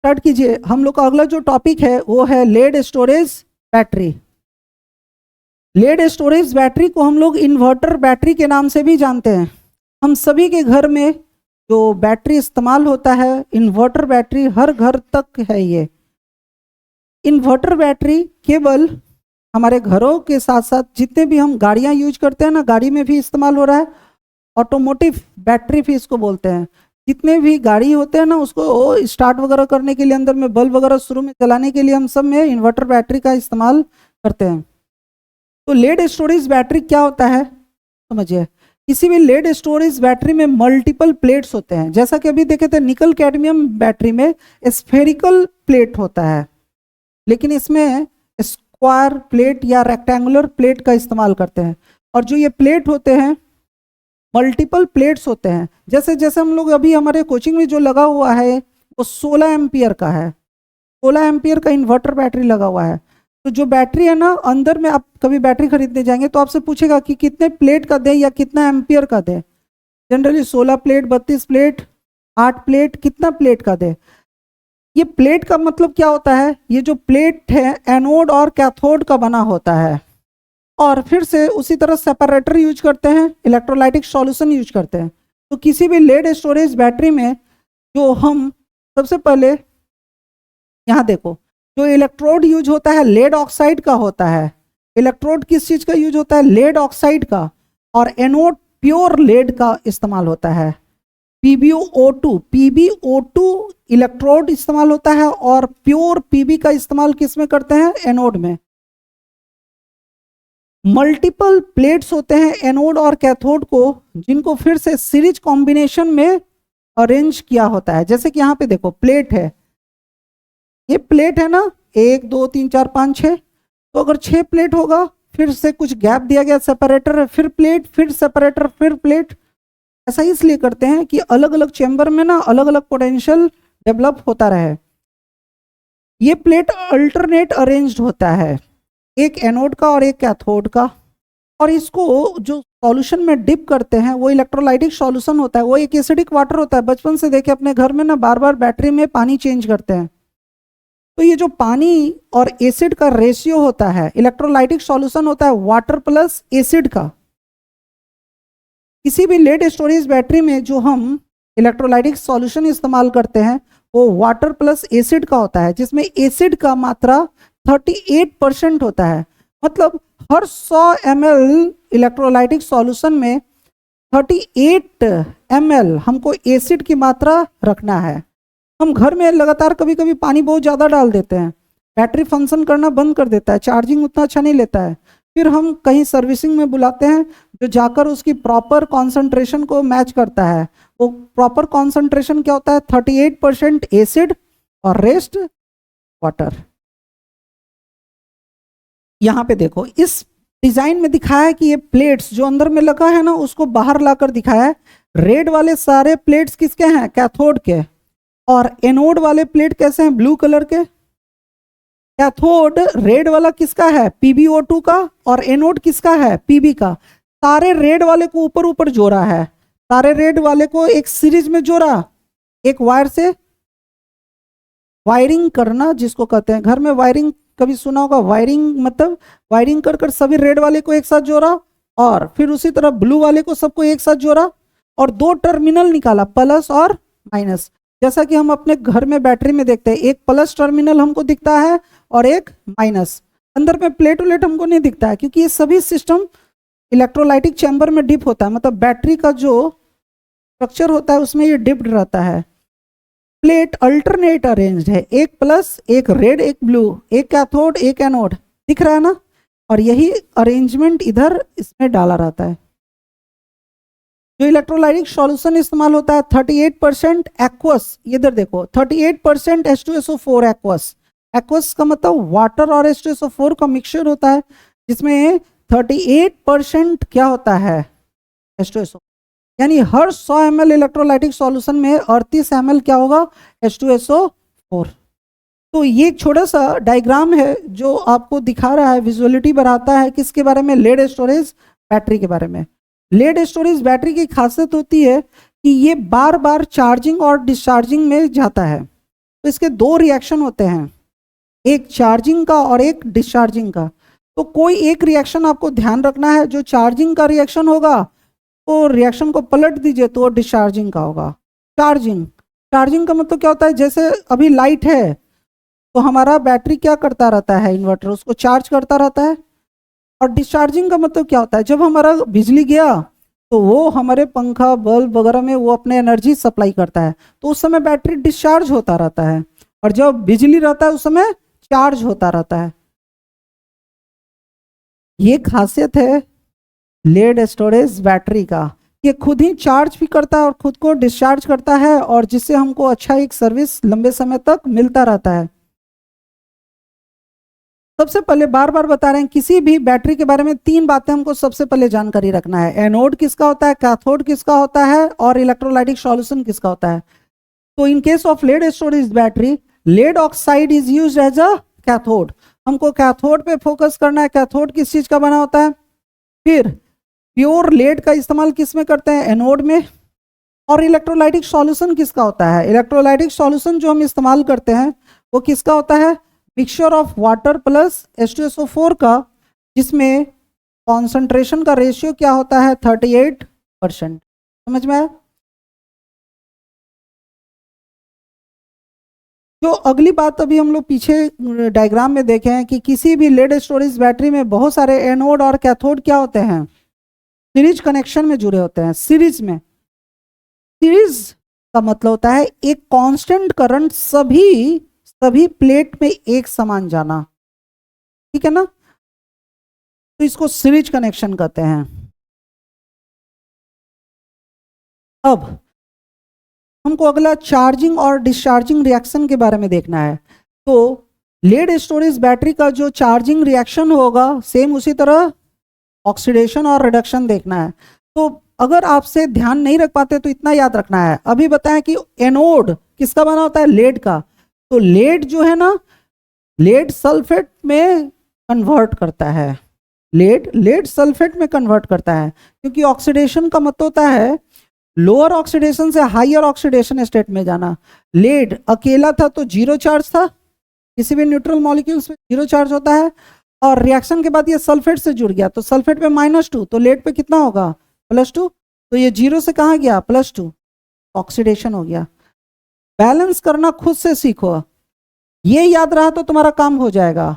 Start कीजिए। हम लोग का अगला जो टॉपिक है वो है lead storage battery. Lead storage battery को हम लोग इन्वर्टर बैटरी के नाम से भी जानते हैं। हम सभी के घर में जो बैटरी इस्तेमाल होता है, इन्वर्टर बैटरी हर घर तक है। ये इन्वर्टर बैटरी केवल हमारे घरों के साथ साथ जितने भी हम गाड़ियां यूज करते हैं ना, गाड़ी में भी इस्तेमाल हो रहा है। ऑटोमोटिव बैटरी भी इसको बोलते हैं। जितने भी गाड़ी होते हैं ना, उसको स्टार्ट वगैरह करने के लिए, अंदर में बल्ब वगैरह शुरू में चलाने के लिए हम सब में इन्वर्टर बैटरी का इस्तेमाल करते हैं। तो लेड स्टोरेज बैटरी क्या होता है समझिए। किसी भी लेड स्टोरेज बैटरी में मल्टीपल प्लेट्स होते हैं। जैसा कि अभी देखे थे निकल कैडमियम बैटरी में स्फेरिकल प्लेट होता है, लेकिन इसमें स्क्वायर प्लेट या रेक्टेंगुलर प्लेट का इस्तेमाल करते हैं। और जो ये प्लेट होते हैं मल्टीपल प्लेट्स होते हैं। जैसे जैसे हम लोग अभी हमारे कोचिंग में जो लगा हुआ है वो 16 एम्पियर का है। 16 एम्पियर का इन्वर्टर बैटरी लगा हुआ है। तो जो बैटरी है ना, अंदर में आप कभी बैटरी खरीदने जाएंगे तो आपसे पूछेगा कि कितने प्लेट का दे या कितना एम्पियर का दे। जनरली 16 प्लेट, 32 प्लेट, 8 प्लेट, कितना प्लेट का दे। ये प्लेट का मतलब क्या होता है, ये जो प्लेट है एनोड और कैथोड का बना होता है। और फिर से उसी तरह सेपरेटर यूज करते हैं, इलेक्ट्रोलाइटिक सॉल्यूशन यूज करते हैं। तो किसी भी लेड स्टोरेज बैटरी में जो हम सबसे पहले यहाँ देखो, जो इलेक्ट्रोड यूज होता है लेड ऑक्साइड का होता है। इलेक्ट्रोड किस चीज का यूज होता है, लेड ऑक्साइड का। और एनोड प्योर लेड का इस्तेमाल होता है, PbO2 इलेक्ट्रोड इस्तेमाल होता है। और प्योर Pb का इस्तेमाल किस में करते हैं, एनोड में। मल्टीपल प्लेट्स होते हैं एनोड और कैथोड को, जिनको फिर से सीरीज कॉम्बिनेशन में अरेंज किया होता है। जैसे कि यहाँ पे देखो प्लेट है, ये प्लेट है ना, 1 2 3 4 5 6। तो अगर 6 प्लेट होगा, फिर से कुछ गैप दिया गया, सेपरेटर है, फिर प्लेट, फिर सेपरेटर, फिर प्लेट। ऐसा इसलिए करते हैं कि अलग अलग चेंबर में ना अलग अलग पोटेंशियल डेवलप होता रहे। ये प्लेट अल्टरनेट अरेंज्ड होता है, एक एनोड का और एक कैथोड का। और इसको जो सॉल्यूशन में डिप करते हैं वो इलेक्ट्रोलाइटिक सॉल्यूशन होता है, वो एक एसिडिक वाटर होता है। बचपन से देखे अपने घर में ना बार बार बैटरी में पानी चेंज करते हैं। तो ये जो पानी और एसिड का रेशियो होता है, इलेक्ट्रोलाइटिक सॉल्यूशन होता है वाटर प्लस एसिड का। किसी भी लेड स्टोरेज बैटरी में जो हम इलेक्ट्रोलाइटिक सॉल्यूशन इस्तेमाल करते हैं वो वाटर प्लस एसिड का होता है, जिसमें एसिड का मात्रा 38% होता है। मतलब हर 100 ml इलेक्ट्रोलाइटिक सॉल्यूशन में 38 ml हमको एसिड की मात्रा रखना है। हम घर में लगातार कभी कभी पानी बहुत ज़्यादा डाल देते हैं, बैटरी फंक्शन करना बंद कर देता है, चार्जिंग उतना अच्छा नहीं लेता है। फिर हम कहीं सर्विसिंग में बुलाते हैं जो जाकर उसकी प्रॉपर कॉन्सेंट्रेशन को मैच करता है। वो प्रॉपर कॉन्सेंट्रेशन क्या होता है, 38% एसिड और रेस्ट वाटर। यहाँ पे देखो इस डिजाइन में दिखाया है कि ये प्लेट्स जो अंदर में लगा है ना, उसको बाहर लाकर दिखाया है। रेड वाले सारे प्लेट्स किसके हैं, कैथोड के। और एनोड वाले प्लेट कैसे हैं, ब्लू कलर के। कैथोड रेड वाला किसका है, PbO2 का। और एनोड किसका है, Pb का। सारे रेड वाले को ऊपर ऊपर जोड़ा है, सारे रेड वाले को एक सीरीज में जोड़ा, एक वायर से वायरिंग करना जिसको कहते हैं। घर में वायरिंग कभी सुना होगा, वायरिंग मतलब वायरिंग कर कर सभी रेड वाले को एक साथ जोड़ा, और फिर उसी तरह ब्लू वाले को सबको एक साथ जोड़ा, और 2 टर्मिनल निकाला, प्लस और माइनस। जैसा कि हम अपने घर में बैटरी में देखते हैं, एक प्लस टर्मिनल हमको दिखता है और एक माइनस। अंदर में प्लेट उलेट हमको नहीं दिखता है, क्योंकि ये सभी सिस्टम इलेक्ट्रोलाइटिक चैम्बर में डिप होता है। मतलब बैटरी का जो स्ट्रक्चर होता है उसमें ये डिप्ड रहता है। प्लेट अल्टरनेट अरेंज्ड है, एक प्लस, एक रेड, एक ब्लू, एक कैथोड, एक एनोड, दिख रहा है ना। और यही अरेंजमेंट इधर इसमें डाला रहता है। जो इलेक्ट्रोलाइटिक सॉल्यूशन इस्तेमाल होता है 38% एक्वस, इधर देखो 38% H2SO4 एक्वस। एक्वस का मतलब वाटर और H2SO4 का मिक्सचर होता है, जिसमें 38% क्या होता है, H2SO। यानी हर 100 ml इलेक्ट्रोलाइटिक सॉल्यूशन में 38 ml क्या होगा, H2SO4। तो ये एक छोटा सा डायग्राम है जो आपको दिखा रहा है, विजुअलिटी बढ़ाता है किसके बारे में, लेड स्टोरेज बैटरी के बारे में। लेड स्टोरेज बैटरी की खासियत होती है कि ये बार बार चार्जिंग और डिस्चार्जिंग में जाता है। तो इसके दो रिएक्शन होते हैं, एक चार्जिंग का और एक डिस्चार्जिंग का। तो कोई एक रिएक्शन आपको ध्यान रखना है, जो चार्जिंग का रिएक्शन होगा तो रिएक्शन को पलट दीजिए तो डिस्चार्जिंग का होगा। चार्जिंग, चार्जिंग का मतलब क्या होता है, जैसे अभी लाइट है तो हमारा बैटरी क्या करता रहता है, इन्वर्टर उसको चार्ज करता रहता है। और डिस्चार्जिंग का मतलब क्या होता है, जब हमारा बिजली गया तो वो हमारे पंखा बल्ब वगैरह में वो अपने एनर्जी सप्लाई करता है, तो उस समय बैटरी डिस्चार्ज होता रहता है, और जब बिजली रहता है उस समय चार्ज होता रहता है। ये खासियत है लेड स्टोरेज बैटरी का, ये खुद ही चार्ज भी करता है और खुद को डिस्चार्ज करता है, और जिससे हमको अच्छा एक सर्विस लंबे समय तक मिलता रहता है। सबसे पहले बार बार बता रहे हैं, किसी भी बैटरी के बारे में तीन बातें हमको सबसे पहले जानकारी रखना है। एनोड किसका होता है, कैथोड किसका होता है, और इलेक्ट्रोलाइटिक सॉल्यूशन किसका होता है। तो in case of lead storage battery, lead oxide is used as a cathode. हमको कैथोड पे फोकस करना है, कैथोड किस चीज का बना होता है। फिर प्योर लेड का इस्तेमाल किस में करते हैं, एनोड में। और इलेक्ट्रोलाइटिक सॉल्यूशन किसका होता है, इलेक्ट्रोलाइटिक सॉल्यूशन जो हम इस्तेमाल करते हैं वो किसका होता है, mixture of water plus H2SO4 का, जिसमें कॉन्सेंट्रेशन का रेशियो क्या होता है 38%। समझ में आया। जो अगली बात अभी हम लोग पीछे डायग्राम में देखे हैं कि किसी भी लेड स्टोरेज बैटरी में बहुत सारे एनोड और कैथोड क्या होते हैं, सीरीज कनेक्शन में जुड़े होते हैं। सीरीज में, सीरीज का मतलब होता है एक कांस्टेंट करंट सभी प्लेट में एक समान जाना, ठीक है ना, तो इसको सीरीज कनेक्शन कहते हैं। अब हमको अगला चार्जिंग और डिस्चार्जिंग रिएक्शन के बारे में देखना है। तो लेड स्टोरेज बैटरी का जो चार्जिंग रिएक्शन होगा, सेम उसी तरह ऑक्सीडेशन और रिडक्शन देखना है। तो अगर आपसे ध्यान नहीं रख पाते तो इतना याद रखना है, अभी बताया कि एनोड किसका बना होता है, लेड का। तो लेड जो है ना, लेड सल्फेट में कन्वर्ट करता है, लेड सल्फेट में कन्वर्ट करता है, क्योंकि ऑक्सीडेशन का मतलब होता है लोअर ऑक्सीडेशन से हायर ऑक्सीडेशन स्टेट में जाना। लेड अकेला था तो जीरो चार्ज था, किसी भी न्यूट्रल मॉलिक्यूल्स में जीरो चार्ज होता है, और रिएक्शन के बाद ये सल्फेट से जुड़ गया तो सल्फेट पे -2, तो लेड पे कितना होगा, +2। तो ये जीरो से कहाँ गया, +2, ऑक्सीडेशन हो गया। बैलेंस करना खुद से सीखो, ये याद रहा तो तुम्हारा काम हो जाएगा।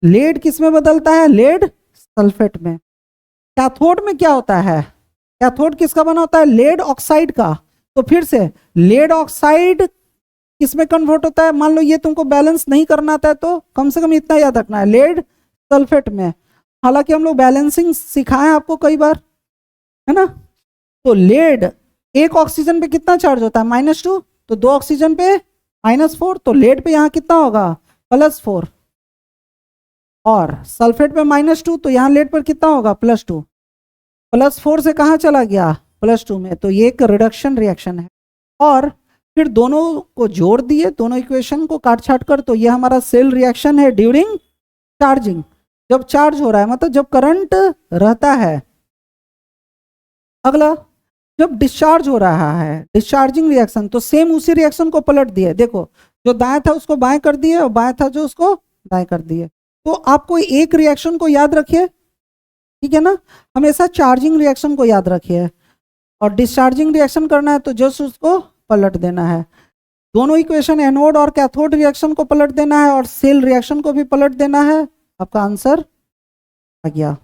लेड किस में बदलता है, लेड सल्फेट में। कैथोड में क्या होता है, कैथोड किसका बना होता है, लेड ऑक्साइड का। तो फिर से लेड ऑक्साइड किस में कन्वर्ट होता है, मान लो ये तुमको बैलेंस नहीं करना आता है तो कम से कम इतना याद रखना है, लेड सल्फेट में। हालांकि हम लोग बैलेंसिंग सिखाए हैं आपको कई बार, है ना। तो लेड एक ऑक्सीजन पे कितना चार्ज होता है, -2, तो दो ऑक्सीजन पे -4, तो लेड पे यहाँ कितना होगा, +4। और सल्फेट पे -2, तो यहाँ लेड पर कितना होगा, +2। +4 से कहाँ चला गया, +2 में, तो ये एक रिडक्शन रिएक्शन है। और फिर दोनों को जोड़ दिए, दोनों इक्वेशन को काट छाट कर, तो ये हमारा सेल रिएक्शन है ड्यूरिंग चार्जिंग, जब चार्ज हो रहा है, मतलब जब करंट रहता है। अगला जब डिस्चार्ज हो रहा है, डिस्चार्जिंग रिएक्शन, तो सेम उसी रिएक्शन को पलट दिए। देखो जो दाएं था उसको बाएं कर दिए और बाएं था जो उसको दाएं कर दिए। तो आपको एक रिएक्शन को याद रखिए, ठीक है ना, हमेशा चार्जिंग रिएक्शन को याद रखिए, और डिस्चार्जिंग रिएक्शन करना है तो जस्ट उसको पलट देना है। दोनों इक्वेशन एनोड और कैथोड रिएक्शन को पलट देना है और सेल रिएक्शन को भी पलट देना है। आपका आंसर आ गया।